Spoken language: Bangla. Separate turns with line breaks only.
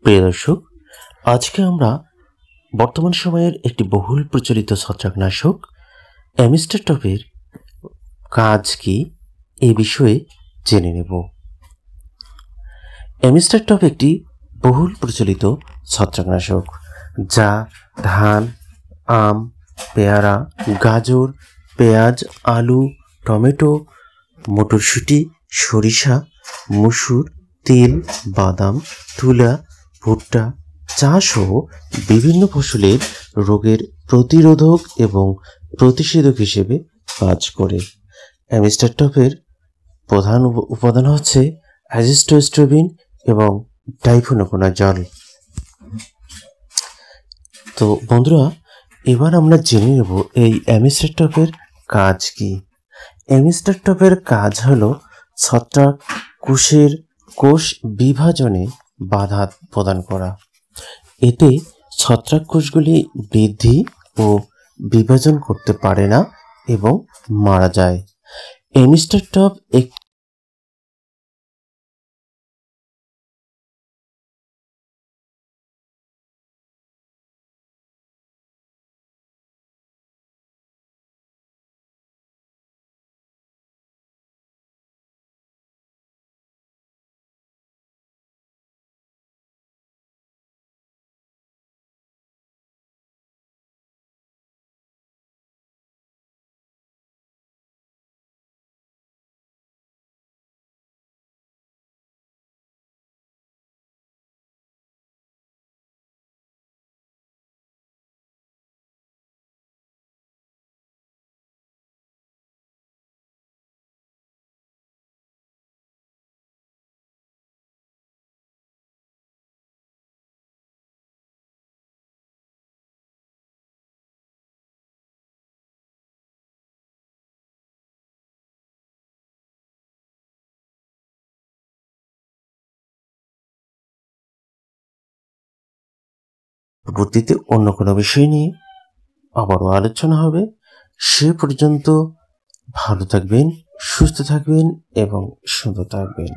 প্রিয় দর্শক, আজকে আমরা বর্তমান সময়ের একটি বহুল প্রচলিত ছত্রাকনাশক অ্যামিস্টারটপের কাজ কি এই বিষয়ে জেনে নেব। অ্যামিস্টারটপ একটি বহুল প্রচলিত ছত্রাকনাশক যা ধান, আম, পেয়ারা, গাজর, পেঁয়াজ, আলু, টমেটো, মটরশুঁটি, সরিষা, মসুর, তিল, বাদাম, তুলা, ভুট্টা, চা সহ বিভিন্ন ফসলের রোগের প্রতিরোধক এবং প্রতিষেধক হিসেবে কাজ করে। অ্যামিস্টারটপের প্রধান উপাদান হচ্ছে অ্যাজিস্টোস্ট্রোবিন এবং ডাইফেনোকোনাজল। তো বন্ধুরা, এবার আমরা জেনে নেব এই অ্যামিস্টারটপের কাজ কি। অ্যামিস্টারটপের কাজ হলো ছত্রাক কোষের কোষ বিভাজনে বাধা প্রদান করা। এতে ছত্রাক কোষগুলি বৃদ্ধি ও বিভাজন করতে পারে না এবং মারা যায়। অ্যামিস্টারটপ পরবর্তীতে অন্য কোনো বিষয় নিয়ে আবারও আলোচনা হবে। সে পর্যন্ত ভালো থাকবেন, সুস্থ থাকবেন এবং সুন্দর থাকবেন।